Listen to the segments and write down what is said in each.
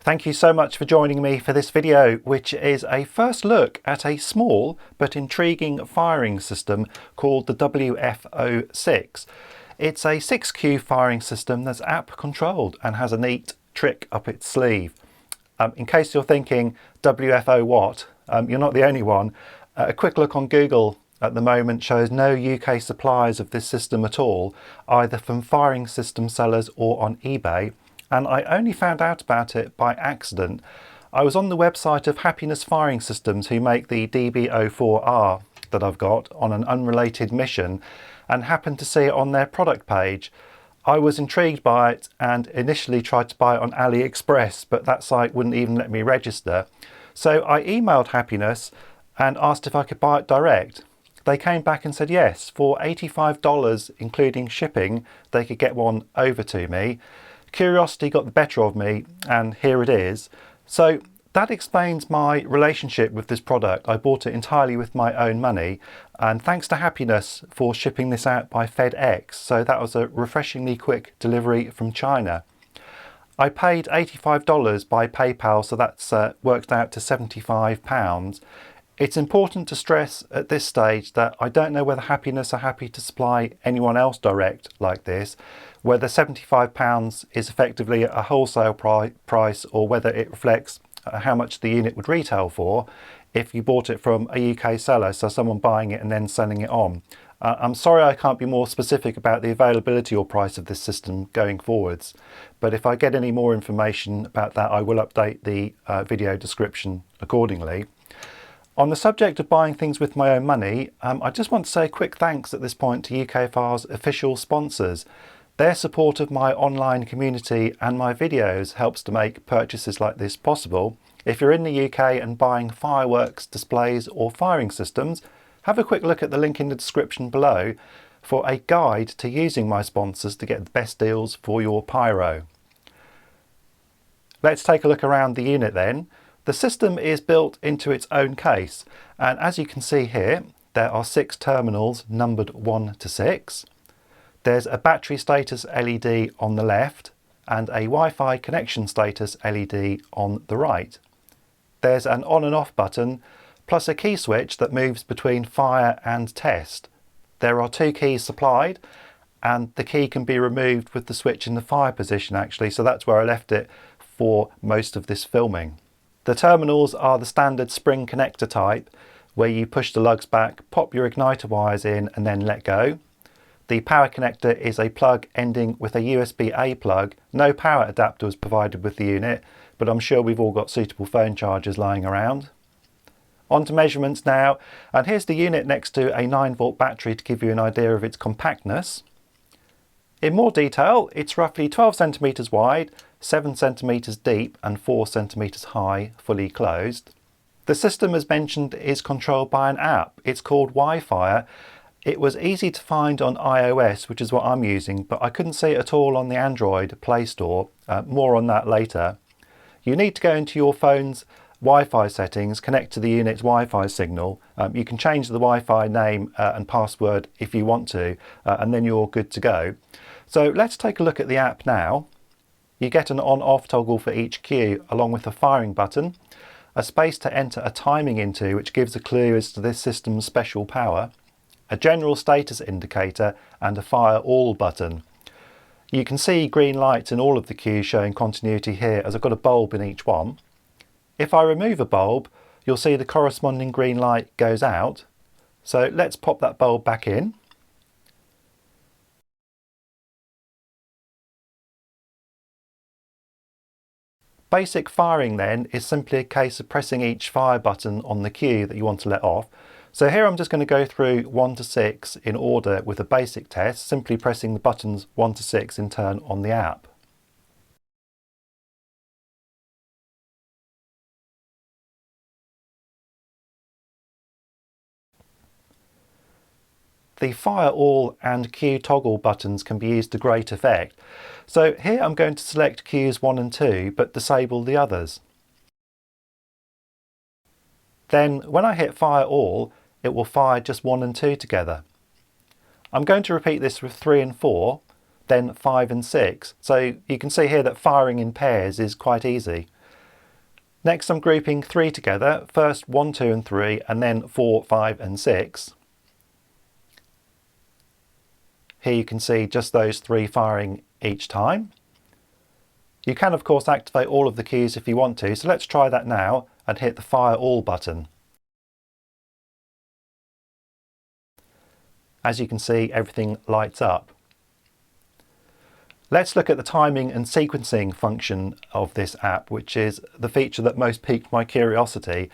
Thank you so much for joining me for this video, which is a first look at a small but intriguing firing system called the WF06. It's a 6Q firing system that's app controlled and has a neat trick up its sleeve. In case you're thinking WFO what, you're not the only one. A quick look on Google at the moment shows no UK suppliers of this system at all, either from firing system sellers or on eBay. And I only found out about it by accident. I was on the website of Happiness Firing Systems, who make the DB04R that I've got, on an unrelated mission, and happened to see it on their product page. I was intrigued by it and initially tried to buy it on AliExpress, but that site wouldn't even let me register. So I emailed Happiness and asked if I could buy it direct. They came back and said yes, for $85 including shipping they could get one over to me. Curiosity got the better of me, and here it is. So that explains my relationship with this product. I bought it entirely with my own money, and thanks to Happiness for shipping this out by FedEx. So that was a refreshingly quick delivery from China. I paid $85 by PayPal, so that's worked out to £75. It's important to stress at this stage that I don't know whether Happiness are happy to supply anyone else direct like this, whether £75 is effectively a wholesale price or whether it reflects how much the unit would retail for if you bought it from a UK seller, so someone buying it and then selling it on. I'm sorry I can't be more specific about the availability or price of this system going forwards, but if I get any more information about that I will update the video description accordingly. On the subject of buying things with my own money, I just want to say a quick thanks at this point to UKFR's official sponsors. Their support of my online community and my videos helps to make purchases like this possible. If you're in the UK and buying fireworks, displays or firing systems, have a quick look at the link in the description below for a guide to using my sponsors to get the best deals for your pyro. Let's take a look around the unit then. The system is built into its own case, and as you can see here, there are 6 terminals numbered 1 to 6. There's a battery status LED on the left and a Wi-Fi connection status LED on the right. There's an on and off button plus a key switch that moves between fire and test. There are 2 keys supplied, and the key can be removed with the switch in the fire position actually, so that's where I left it for most of this filming. The terminals are the standard spring connector type, where you push the lugs back, pop your igniter wires in and then let go. The power connector is a plug ending with a USB-A plug. No power adapter was provided with the unit, but I'm sure we've all got suitable phone chargers lying around. On to measurements now, and here's the unit next to a 9-volt battery to give you an idea of its compactness. In more detail, it's roughly 12 centimeters wide, 7 centimeters deep and 4 centimeters high, fully closed. The system, as mentioned, is controlled by an app. It's called Wi-Fi. It was easy to find on iOS, which is what I'm using, but I couldn't see it at all on the Android Play Store. More on that later. You need to go into your phone's Wi-Fi settings, connect to the unit's Wi-Fi signal. You can change the Wi-Fi name and password if you want to, and then you're good to go. So let's take a look at the app now. You get an on-off toggle for each cue, along with a firing button, a space to enter a timing into, which gives a clue as to this system's special power, a general status indicator and a fire all button. You can see green lights in all of the cues showing continuity here, as I've got a bulb in each one. If I remove a bulb, you'll see the corresponding green light goes out. So let's pop that bulb back in. Basic firing then is simply a case of pressing each fire button on the cue that you want to let off. So here I'm just going to go through 1 to 6 in order with a basic test, simply pressing the buttons 1 to 6 in turn on the app. The fire all and cue toggle buttons can be used to great effect. So here I'm going to select cues 1 and 2 but disable the others. Then when I hit fire all, it will fire just 1 and 2 together. I'm going to repeat this with 3 and 4, then 5 and 6. So you can see here that firing in pairs is quite easy. Next I'm grouping 3 together, first 1, 2 and 3 and then 4, 5 and 6. Here you can see just those 3 firing each time. You can of course activate all of the cues if you want to, so let's try that now and hit the fire all button. As you can see, everything lights up. Let's look at the timing and sequencing function of this app, which is the feature that most piqued my curiosity.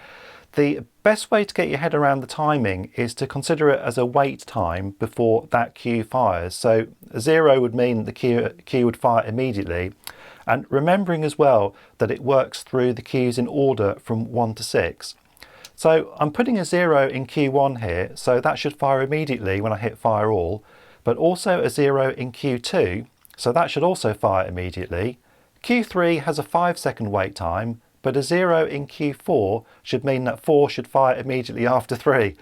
The best way to get your head around the timing is to consider it as a wait time before that cue fires. So 0 would mean the cue would fire immediately, and remembering as well that it works through the cues in order from 1 to 6. So I'm putting a 0 in Q1 here, so that should fire immediately when I hit fire all, but also a 0 in Q2, so that should also fire immediately. Q3 has a 5-second wait time, but a 0 in Q4 should mean that 4 should fire immediately after 3.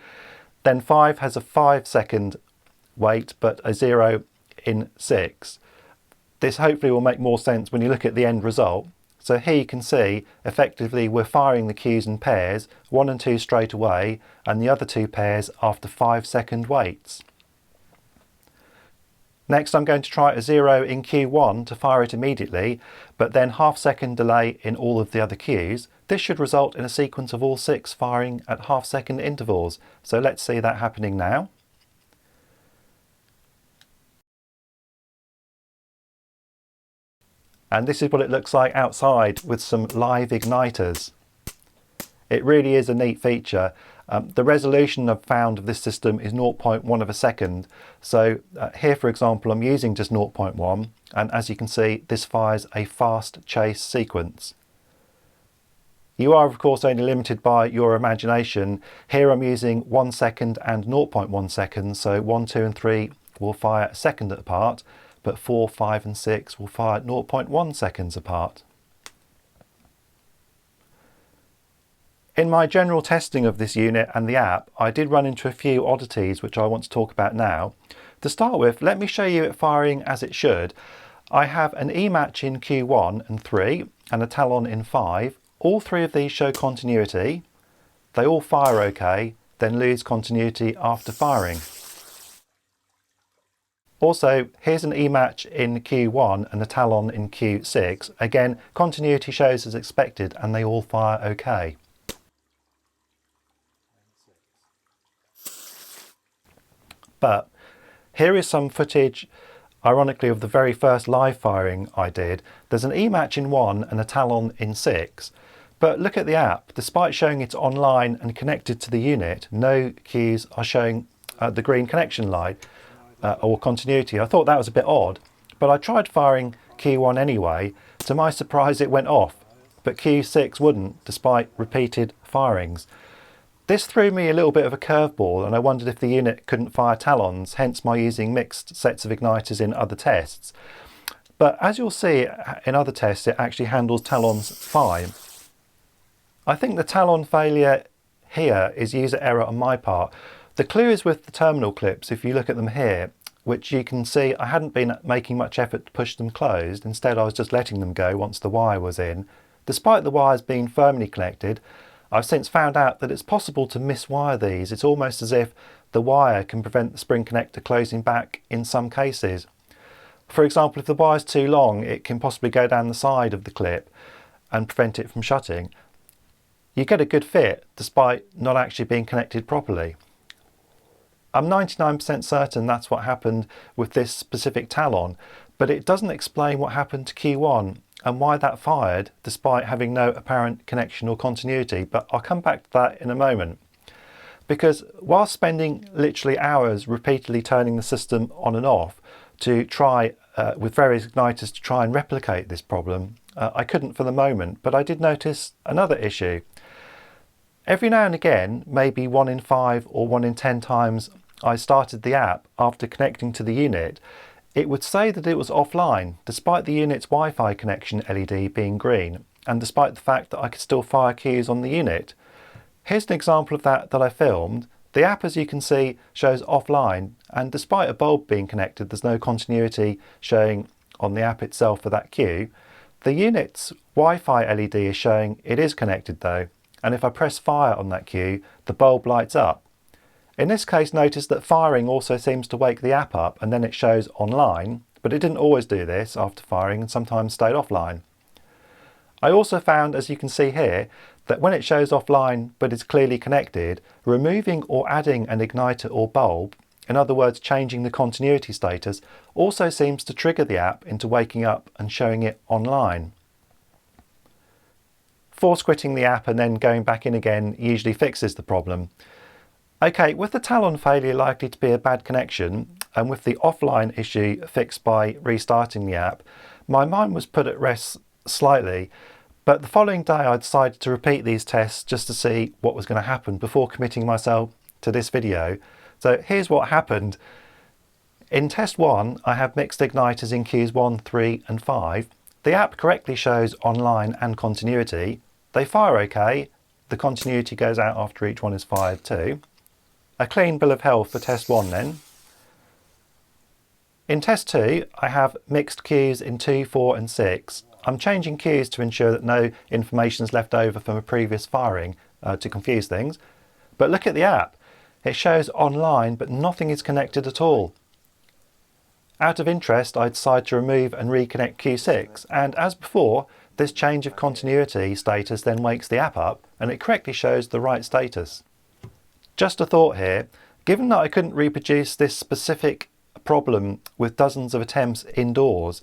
Then 5 has a 5-second wait, but a 0 in 6. This hopefully will make more sense when you look at the end result. So here you can see, effectively we're firing the cues in pairs, 1 and 2 straight away, and the other 2 pairs after 5-second waits. Next I'm going to try a 0 in Q1 to fire it immediately, but then half-second delay in all of the other cues. This should result in a sequence of all 6 firing at half-second intervals. So let's see that happening now. And this is what it looks like outside with some live igniters. It really is a neat feature. The resolution I've found of this system is 0.1 of a second. So here, for example, I'm using just 0.1, and as you can see, this fires a fast chase sequence. You are, of course, only limited by your imagination. Here I'm using 1 second and 0.1 seconds, so 1, 2 and 3 will fire a second apart, but 4, 5 and 6 will fire 0.1 seconds apart. In my general testing of this unit and the app, I did run into a few oddities which I want to talk about now. To start with, let me show you it firing as it should. I have an ematch in Q1 and 3 and a talon in 5. All 3 of these show continuity. They all fire okay, then lose continuity after firing. Also, here's an ematch in Q1 and a talon in Q6. Again, continuity shows as expected and they all fire okay. But here is some footage, ironically, of the very first live firing I did. There's an ematch in 1 and a talon in 6. But look at the app. Despite showing it's online and connected to the unit, no cues are showing the green connection light or continuity. I thought that was a bit odd, but I tried firing Q1 anyway. To my surprise, it went off, but Q6 wouldn't, despite repeated firings. This threw me a little bit of a curveball, and I wondered if the unit couldn't fire talons, hence my using mixed sets of igniters in other tests. But as you'll see in other tests, it actually handles talons fine. I think the talon failure here is user error on my part. The clue is with the terminal clips, if you look at them here, which you can see I hadn't been making much effort to push them closed. Instead, I was just letting them go once the wire was in. Despite the wires being firmly connected, I've since found out that it's possible to miswire these. It's almost as if the wire can prevent the spring connector closing back in some cases. For example, if the wire's too long, it can possibly go down the side of the clip and prevent it from shutting. You get a good fit despite not actually being connected properly. I'm 99% certain that's what happened with this specific talon, but it doesn't explain what happened to Q1 and why that fired despite having no apparent connection or continuity, but I'll come back to that in a moment. Because while spending literally hours repeatedly turning the system on and off to try with various igniters to try and replicate this problem, I couldn't for the moment, but I did notice another issue. Every now and again, maybe 1 in 5 or 1 in 10 times I started the app after connecting to the unit, it would say that it was offline, despite the unit's Wi-Fi connection LED being green, and despite the fact that I could still fire cues on the unit. Here's an example of that I filmed. The app, as you can see, shows offline, and despite a bulb being connected, there's no continuity showing on the app itself for that cue. The unit's Wi-Fi LED is showing it is connected though, and if I press fire on that cue, the bulb lights up. In this case, notice that firing also seems to wake the app up and then it shows online, but it didn't always do this after firing and sometimes stayed offline. I also found, as you can see here, that when it shows offline but is clearly connected, removing or adding an igniter or bulb, in other words changing the continuity status, also seems to trigger the app into waking up and showing it online. Force quitting the app and then going back in again usually fixes the problem. Okay, with the talon failure likely to be a bad connection, and with the offline issue fixed by restarting the app, my mind was put at rest slightly, but the following day I decided to repeat these tests just to see what was going to happen before committing myself to this video. So here's what happened. In test 1, I have mixed igniters in queues 1, 3 and 5. The app correctly shows online and continuity. They fire okay. The continuity goes out after each one is fired too. A clean bill of health for test 1 then. In test 2, I have mixed queues in 2, 4 and 6. I'm changing queues to ensure that no information is left over from a previous firing to confuse things. But look at the app. It shows online but nothing is connected at all. Out of interest, I decide to remove and reconnect Q6, and as before, this change of continuity status then wakes the app up and it correctly shows the right status. Just a thought here, given that I couldn't reproduce this specific problem with dozens of attempts indoors,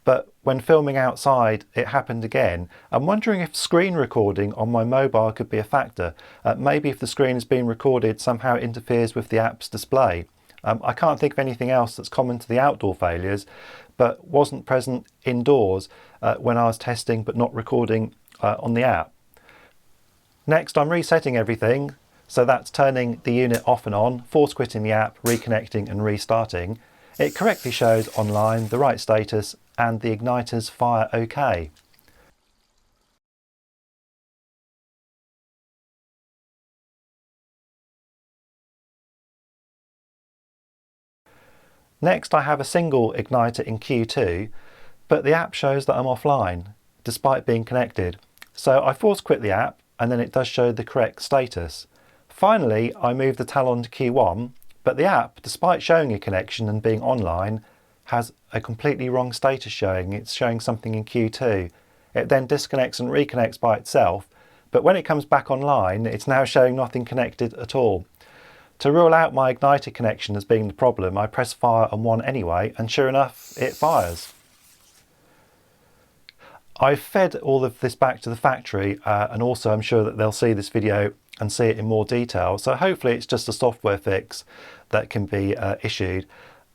but when filming outside it happened again, I'm wondering if screen recording on my mobile could be a factor. Maybe if the screen is being recorded somehow interferes with the app's display. I can't think of anything else that's common to the outdoor failures, but wasn't present indoors when I was testing but not recording on the app. Next, I'm resetting everything. So that's turning the unit off and on, force quitting the app, reconnecting and restarting. It correctly shows online the right status and the igniters fire okay. Next, I have a single igniter in Q2, but the app shows that I'm offline, despite being connected. So I force quit the app and then it does show the correct status. Finally, I move the talon to Q1, but the app, despite showing a connection and being online, has a completely wrong status showing. It's showing something in Q2. It then disconnects and reconnects by itself, but when it comes back online, it's now showing nothing connected at all. To rule out my igniter connection as being the problem, I press fire on one anyway, and sure enough, it fires. I've fed all of this back to the factory, and also I'm sure that they'll see this video and see it in more detail, so hopefully it's just a software fix that can be issued.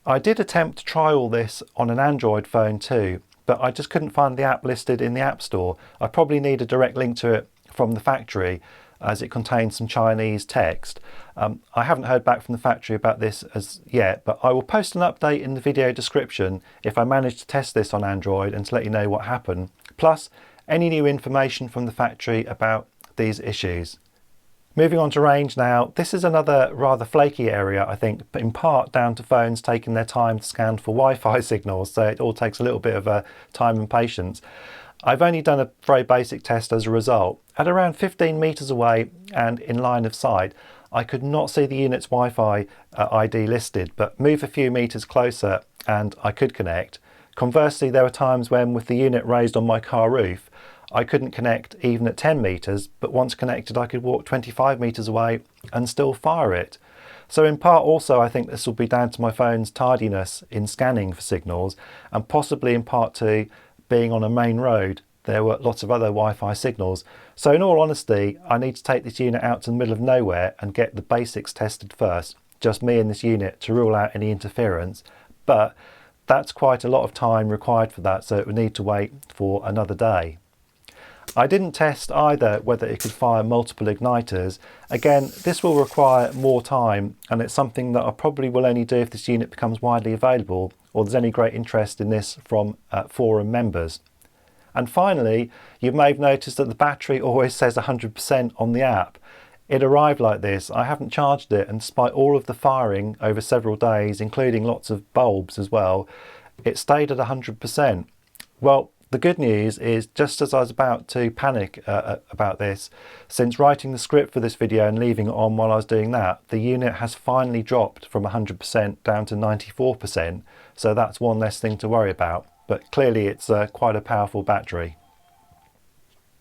I did attempt to try all this on an Android phone too, but I just couldn't find the app listed in the App Store. I probably need a direct link to it from the factory as it contains some Chinese text. I haven't heard back from the factory about this as yet, but I will post an update in the video description if I manage to test this on Android and to let you know what happened, plus any new information from the factory about these issues. Moving on to range now, this is another rather flaky area, I think, but in part down to phones taking their time to scan for Wi-Fi signals, so it all takes a little bit of time and patience. I've only done a very basic test as a result. At around 15 meters away and in line of sight, I could not see the unit's Wi-Fi ID listed, but move a few meters closer and I could connect. Conversely, there were times when, with the unit raised on my car roof, I couldn't connect even at 10 meters, but once connected I could walk 25 meters away and still fire it. So in part also I think this will be down to my phone's tardiness in scanning for signals, and possibly in part to being on a main road. There were lots of other Wi-Fi signals. So in all honesty, I need to take this unit out to the middle of nowhere and get the basics tested first, just me and this unit, to rule out any interference. But that's quite a lot of time required for that, so it would need to wait for another day. I didn't test either whether it could fire multiple igniters. Again, this will require more time, and it's something that I probably will only do if this unit becomes widely available or there's any great interest in this from forum members. And finally, you may have noticed that the battery always says 100% on the app. It arrived like this. I haven't charged it, and despite all of the firing over several days, including lots of bulbs as well, it stayed at 100%. Well, The good news is, just as I was about to panic about this, since writing the script for this video and leaving it on while I was doing that, the unit has finally dropped from 100% down to 94%, so that's one less thing to worry about. But clearly it's quite a powerful battery.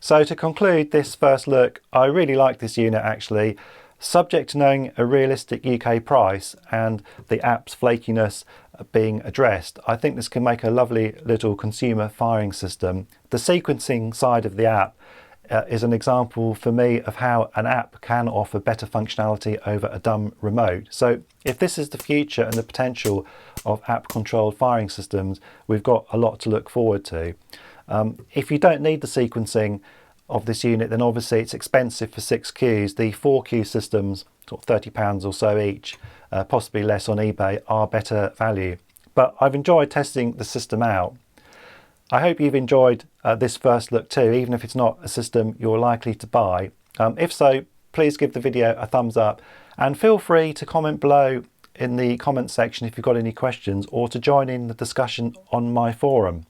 So to conclude this first look, I really like this unit actually. Subject to knowing a realistic UK price and the app's flakiness being addressed, I think this can make a lovely little consumer firing system. The sequencing side of the app is an example for me of how an app can offer better functionality over a dumb remote. So if this is the future and the potential of app controlled firing systems, we've got a lot to look forward to. If you don't need the sequencing of this unit, then obviously it's expensive for 6Qs. The 4Q systems, sort of £30 or so each, possibly less on eBay, are better value. But I've enjoyed testing the system out. I hope you've enjoyed this first look too, even if it's not a system you're likely to buy. If so, please give the video a thumbs up and feel free to comment below in the comment section if you've got any questions, or to join in the discussion on my forum.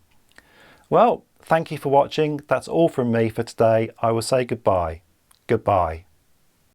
Well, thank you for watching. That's all from me for today. I will say goodbye. Goodbye.